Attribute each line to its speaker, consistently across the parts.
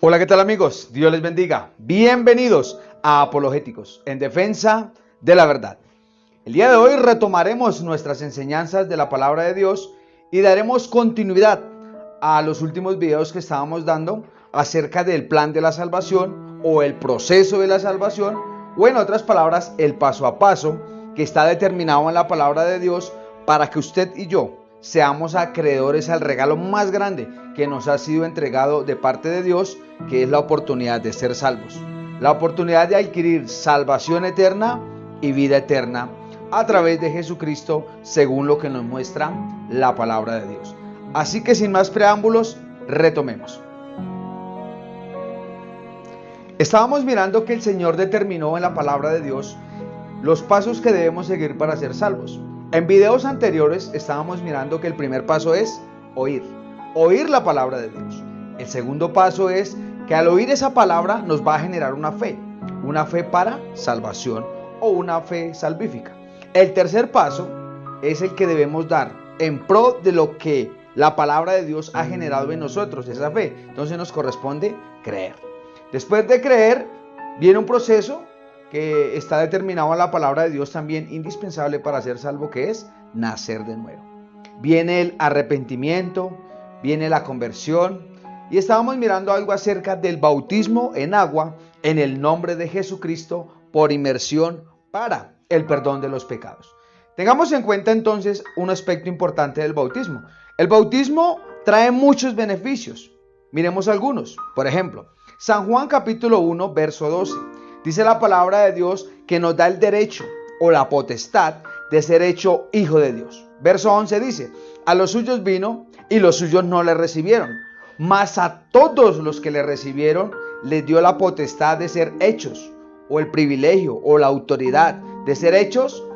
Speaker 1: Hola, ¿qué tal amigos? Dios les bendiga. Bienvenidos a Apologéticos, en defensa de la verdad. El día de hoy retomaremos nuestras enseñanzas de la palabra de Dios y daremos continuidad a los últimos videos que estábamos dando acerca del plan de la salvación o el proceso de la salvación, o en otras palabras, el paso a paso que está determinado en la palabra de Dios para que usted y yo seamos acreedores al regalo más grande que nos ha sido entregado de parte de Dios, que es la oportunidad de ser salvos, la oportunidad de adquirir salvación eterna y vida eterna a través de Jesucristo, según lo que nos muestra la palabra de Dios. Así que sin más preámbulos, retomemos. Estábamos mirando que el Señor determinó en la palabra de Dios los pasos que debemos seguir para ser salvos. En videos anteriores estábamos mirando que el primer paso es oír la palabra de Dios. El segundo paso es que al oír esa palabra nos va a generar una fe para salvación o una fe salvífica. El tercer paso es el que debemos dar en pro de lo que la palabra de Dios ha generado en nosotros, esa fe. Entonces nos corresponde creer. Después de creer viene un proceso que está determinado en la palabra de Dios también indispensable para ser salvo, que es nacer de nuevo. Viene el arrepentimiento, viene la conversión, y estábamos mirando algo acerca del bautismo en agua en el nombre de Jesucristo por inmersión para el perdón de los pecados. Tengamos en cuenta entonces un aspecto importante del bautismo. El bautismo trae muchos beneficios. Miremos algunos. Por ejemplo, San Juan capítulo 1, verso 12. Dice la palabra de Dios que nos da el derecho o la potestad de ser hecho hijo de Dios. Verso 11 dice: a los suyos vino y los suyos no le recibieron, mas a todos los que le recibieron les dio la potestad de ser hechos, o el privilegio o la autoridad de ser hechos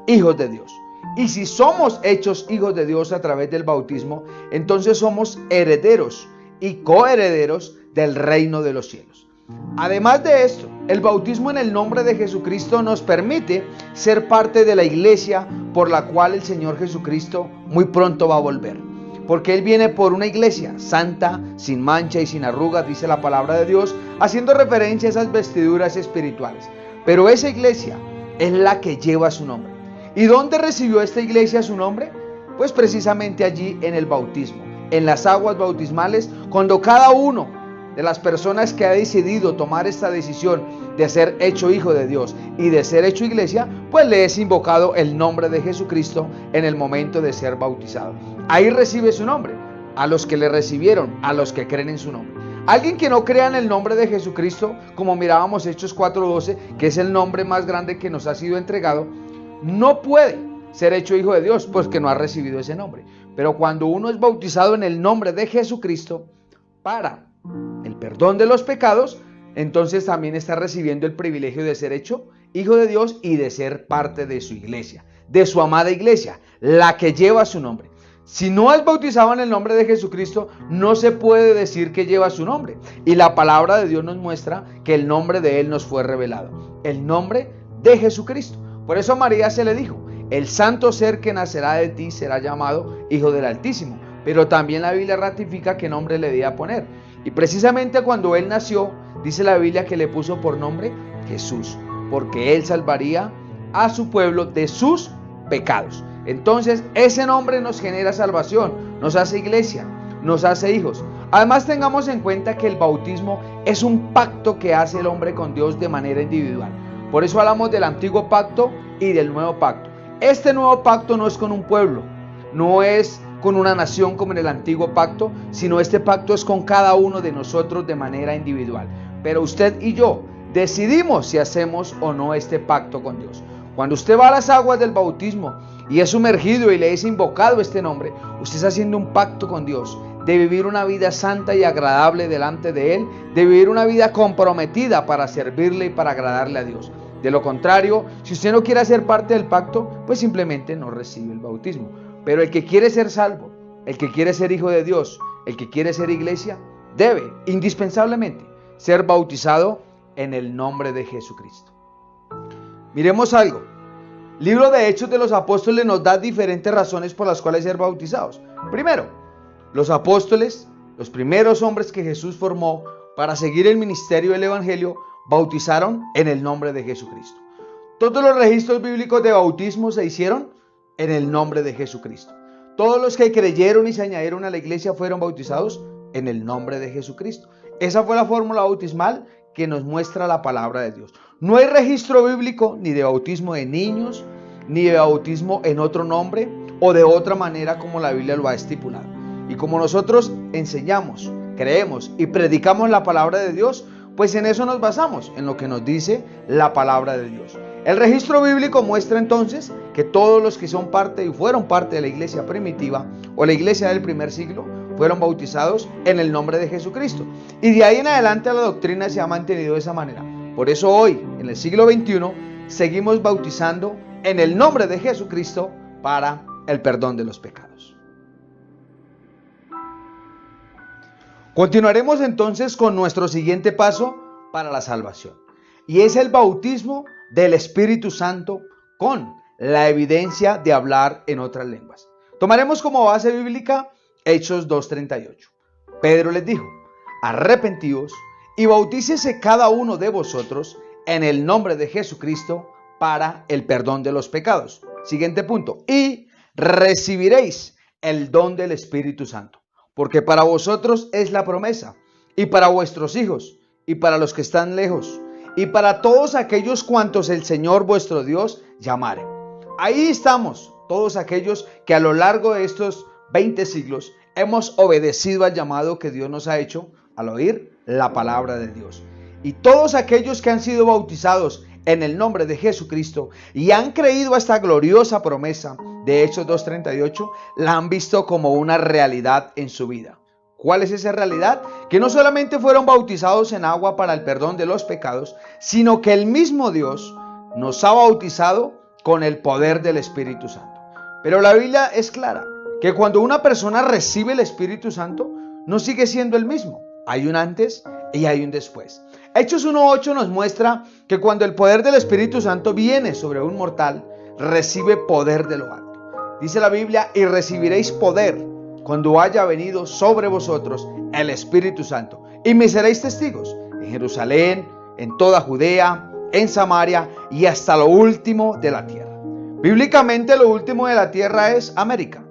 Speaker 1: hijos de Dios. Y si somos hechos hijos de Dios a través del bautismo, entonces somos herederos y coherederos del reino de los cielos. Además de esto, el bautismo en el nombre de Jesucristo nos permite ser parte de la iglesia por la cual el Señor Jesucristo muy pronto va a volver. Porque Él viene por una iglesia santa, sin mancha y sin arrugas, dice la palabra de Dios, haciendo referencia a esas vestiduras espirituales. Pero esa iglesia es la que lleva su nombre. ¿Y dónde recibió esta iglesia su nombre? Pues precisamente allí en el bautismo, en las aguas bautismales, cuando cada uno de las personas que ha decidido tomar esta decisión de ser hecho hijo de Dios y de ser hecho iglesia, pues le es invocado el nombre de Jesucristo en el momento de ser bautizado. Ahí recibe su nombre, a los que le recibieron, a los que creen en su nombre. Alguien que no crea en el nombre de Jesucristo, como mirábamos Hechos 4:12, que es el nombre más grande que nos ha sido entregado, no puede ser hecho hijo de Dios, pues que no ha recibido ese nombre. Pero cuando uno es bautizado en el nombre de Jesucristo para el perdón de los pecados, entonces también está recibiendo el privilegio de ser hecho hijo de Dios y de ser parte de su iglesia, de su amada iglesia, la que lleva su nombre. Si no es bautizado en el nombre de Jesucristo, no se puede decir que lleva su nombre. Y la palabra de Dios nos muestra que el nombre de Él nos fue revelado, el nombre de Jesucristo. Por eso a María se le dijo: el santo ser que nacerá de ti será llamado Hijo del Altísimo. Pero también la Biblia ratifica qué nombre le debía poner. Y precisamente cuando Él nació, dice la Biblia que le puso por nombre Jesús, porque Él salvaría a su pueblo de sus pecados. Entonces ese nombre nos genera salvación, nos hace iglesia, nos hace hijos. Además, tengamos en cuenta que el bautismo es un pacto que hace el hombre con Dios de manera individual. Por eso hablamos del antiguo pacto y del nuevo pacto. Este nuevo pacto no es con un pueblo, no es con una nación como en el antiguo pacto, sino este pacto es con cada uno de nosotros de manera individual. Pero usted y yo decidimos si hacemos o no este pacto con Dios. Cuando usted va a las aguas del bautismo y es sumergido y le es invocado este nombre, usted está haciendo un pacto con Dios de vivir una vida santa y agradable delante de Él, de vivir una vida comprometida para servirle y para agradarle a Dios. De lo contrario, si usted no quiere hacer parte del pacto, pues simplemente no recibe el bautismo. Pero el que quiere ser salvo, el que quiere ser hijo de Dios, el que quiere ser iglesia, debe indispensablemente ser bautizado en el nombre de Jesucristo. Miremos algo. Libro de Hechos de los Apóstoles nos da diferentes razones por las cuales ser bautizados. Primero, los apóstoles, los primeros hombres que Jesús formó, para seguir el ministerio del Evangelio, bautizaron en el nombre de Jesucristo. Todos los registros bíblicos de bautismo se hicieron en el nombre de Jesucristo. Todos los que creyeron y se añadieron a la iglesia fueron bautizados en el nombre de Jesucristo. Esa fue la fórmula bautismal que nos muestra la palabra de Dios. No hay registro bíblico ni de bautismo de niños, ni de bautismo en otro nombre o de otra manera como la Biblia lo ha estipulado. Y como nosotros enseñamos, creemos y predicamos la palabra de Dios, pues en eso nos basamos, en lo que nos dice la palabra de Dios. El registro bíblico muestra entonces que todos los que son parte y fueron parte de la iglesia primitiva o la iglesia del primer siglo fueron bautizados en el nombre de Jesucristo. Y de ahí en adelante la doctrina se ha mantenido de esa manera. Por eso hoy, en el siglo XXI, seguimos bautizando en el nombre de Jesucristo para el perdón de los pecados. Continuaremos entonces con nuestro siguiente paso para la salvación. Y es el bautismo del Espíritu Santo con la evidencia de hablar en otras lenguas. Tomaremos como base bíblica Hechos 2:38. Pedro les dijo: arrepentíos y bautícese cada uno de vosotros en el nombre de Jesucristo para el perdón de los pecados. Siguiente punto. Y recibiréis el don del Espíritu Santo, porque para vosotros es la promesa, y para vuestros hijos, y para los que están lejos, y para todos aquellos cuantos el Señor vuestro Dios llamare. Ahí estamos, todos aquellos que a lo largo de estos 20 siglos hemos obedecido al llamado que Dios nos ha hecho al oír la palabra de Dios. Y todos aquellos que han sido bautizados en el nombre de Jesucristo y han creído a esta gloriosa promesa de Hechos 2:38, la han visto como una realidad en su vida. ¿Cuál es esa realidad? Que no solamente fueron bautizados en agua para el perdón de los pecados, sino que el mismo Dios nos ha bautizado con el poder del Espíritu Santo. Pero la Biblia es clara, que cuando una persona recibe el Espíritu Santo, no sigue siendo el mismo. Hay un antes y hay un después. Hechos 1:8 nos muestra que cuando el poder del Espíritu Santo viene sobre un mortal, recibe poder de lo alto. Dice la Biblia: y recibiréis poder cuando haya venido sobre vosotros el Espíritu Santo, y me seréis testigos en Jerusalén, en toda Judea, en Samaria y hasta lo último de la tierra. Bíblicamente lo último de la tierra es América,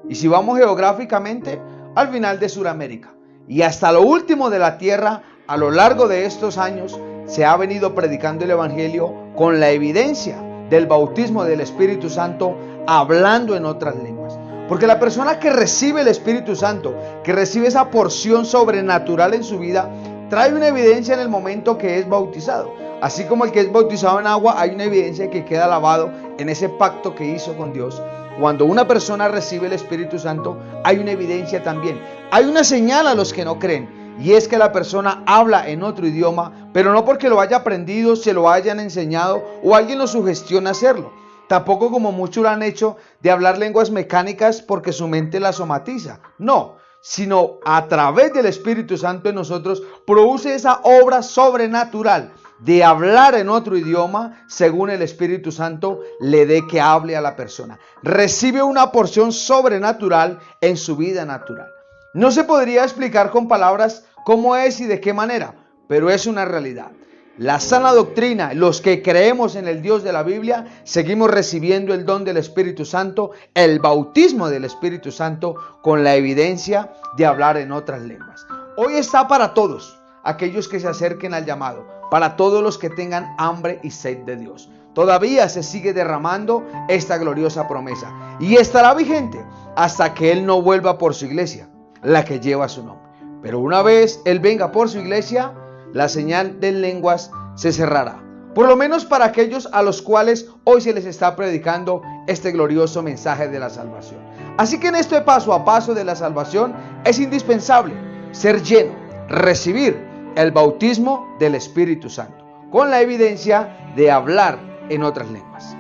Speaker 1: y si vamos geográficamente, al final de Sudamérica. Y hasta lo último de la tierra, a lo largo de estos años, se ha venido predicando el Evangelio con la evidencia del bautismo del Espíritu Santo, hablando en otras lenguas. Porque la persona que recibe el Espíritu Santo, que recibe esa porción sobrenatural en su vida, trae una evidencia en el momento que es bautizado. Así como el que es bautizado en agua, hay una evidencia que queda lavado en ese pacto que hizo con Dios. Cuando una persona recibe el Espíritu Santo, hay una evidencia también. Hay una señal a los que no creen, y es que la persona habla en otro idioma, pero no porque lo haya aprendido, se lo hayan enseñado o alguien lo sugestiona hacerlo. Tampoco como muchos lo han hecho, de hablar lenguas mecánicas porque su mente la somatiza. No, sino a través del Espíritu Santo en nosotros produce esa obra sobrenatural de hablar en otro idioma según el Espíritu Santo le dé que hable a la persona. Recibe una porción sobrenatural en su vida natural. No se podría explicar con palabras cómo es y de qué manera, pero es una realidad. La sana doctrina, los que creemos en el Dios de la Biblia, seguimos recibiendo el don del Espíritu Santo, el bautismo del Espíritu Santo, con la evidencia de hablar en otras lenguas. Hoy está para todos aquellos que se acerquen al llamado, para todos los que tengan hambre y sed de Dios. Todavía se sigue derramando esta gloriosa promesa y estará vigente hasta que Él no vuelva por su iglesia, la que lleva su nombre. Pero una vez Él venga por su iglesia, la señal de lenguas se cerrará, por lo menos para aquellos a los cuales hoy se les está predicando este glorioso mensaje de la salvación. Así que en este paso a paso de la salvación es indispensable ser lleno, recibir el bautismo del Espíritu Santo, con la evidencia de hablar en otras lenguas.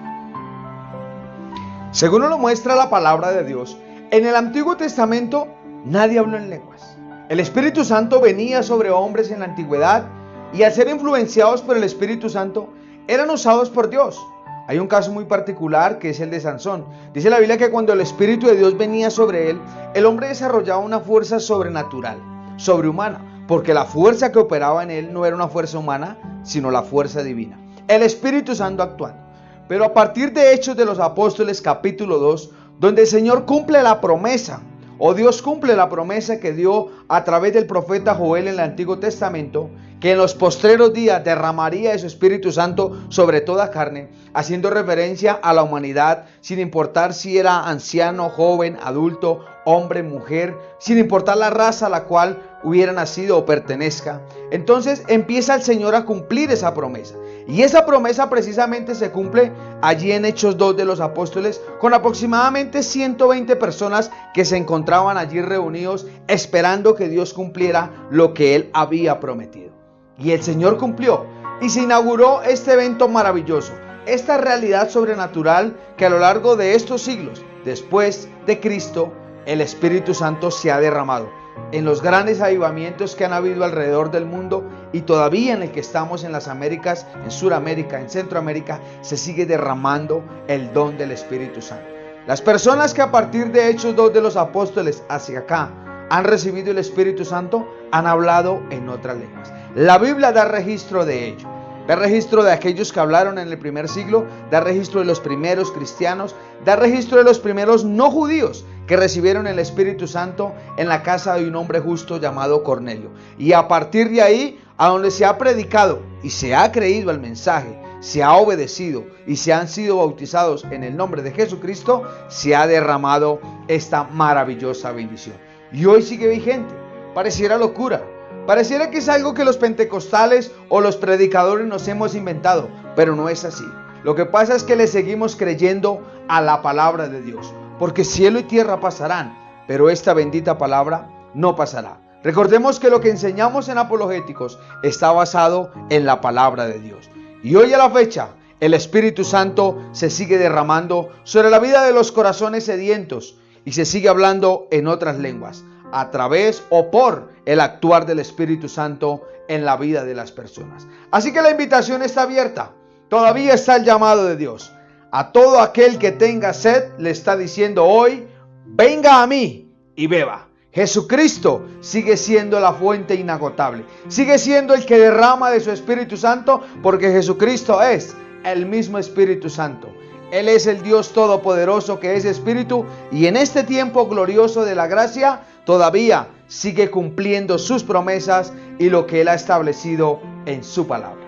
Speaker 1: Según nos lo muestra la palabra de Dios, en el Antiguo Testamento nadie habló en lenguas. El Espíritu Santo venía sobre hombres en la antigüedad y al ser influenciados por el Espíritu Santo eran usados por Dios. Hay un caso muy particular que es el de Sansón. Dice la Biblia que cuando el Espíritu de Dios venía sobre él, el hombre desarrollaba una fuerza sobrenatural, sobrehumana. porque la fuerza que operaba en él no era una fuerza humana, sino la fuerza divina, el Espíritu Santo actuando. Pero a partir de Hechos de los Apóstoles capítulo 2, donde el Señor cumple la promesa, o Dios cumple la promesa que dio a través del profeta Joel en el Antiguo Testamento, que en los postreros días derramaría de su Espíritu Santo sobre toda carne, haciendo referencia a la humanidad, sin importar si era anciano, joven, adulto, hombre, mujer, sin importar la raza a la cual hubiera nacido o pertenezca. Entonces empieza el Señor a cumplir esa promesa. Y esa promesa precisamente se cumple allí en Hechos 2 de los Apóstoles, con aproximadamente 120 personas que se encontraban allí reunidos esperando que Dios cumpliera lo que Él había prometido. Y el Señor cumplió y se inauguró este evento maravilloso, esta realidad sobrenatural que a lo largo de estos siglos, después de Cristo, el Espíritu Santo se ha derramado en los grandes avivamientos que han habido alrededor del mundo, y todavía en el que estamos en las Américas, en Sudamérica, en Centroamérica, se sigue derramando el don del Espíritu Santo. Las personas que a partir de Hechos 2 de los Apóstoles hacia acá han recibido el Espíritu Santo han hablado en otras lenguas. La Biblia da registro de ello. Da registro de aquellos que hablaron en el primer siglo, da registro de los primeros cristianos, da registro de los primeros no judíos que recibieron el Espíritu Santo en la casa de un hombre justo llamado Cornelio. Y a partir de ahí, a donde se ha predicado y se ha creído al mensaje, se ha obedecido y se han sido bautizados en el nombre de Jesucristo, se ha derramado esta maravillosa bendición. Y hoy sigue vigente. Pareciera locura. Pareciera que es algo que los pentecostales o los predicadores nos hemos inventado, pero no es así. Lo que pasa es que le seguimos creyendo a la palabra de Dios, porque cielo y tierra pasarán, pero esta bendita palabra no pasará. Recordemos que lo que enseñamos en Apologéticos está basado en la palabra de Dios. Y hoy a la fecha, el Espíritu Santo se sigue derramando sobre la vida de los corazones sedientos y se sigue hablando en otras lenguas, a través o por el actuar del Espíritu Santo en la vida de las personas. Así que la invitación está abierta. Todavía está el llamado de Dios. A todo aquel que tenga sed le está diciendo hoy: venga a mí y beba. Jesucristo sigue siendo la fuente inagotable. Sigue siendo el que derrama de su Espíritu Santo, porque Jesucristo es el mismo Espíritu Santo. Él es el Dios Todopoderoso que es Espíritu, y en este tiempo glorioso de la gracia todavía sigue cumpliendo sus promesas y lo que Él ha establecido en su palabra.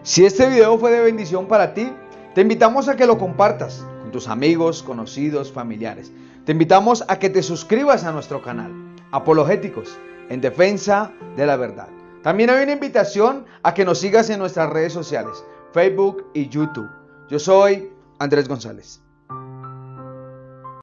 Speaker 1: Si este video fue de bendición para ti, te invitamos a que lo compartas con tus amigos, conocidos, familiares. Te invitamos a que te suscribas a nuestro canal, Apologéticos, en defensa de la verdad. También hay una invitación a que nos sigas en nuestras redes sociales, Facebook y YouTube. Yo soy Andrés González.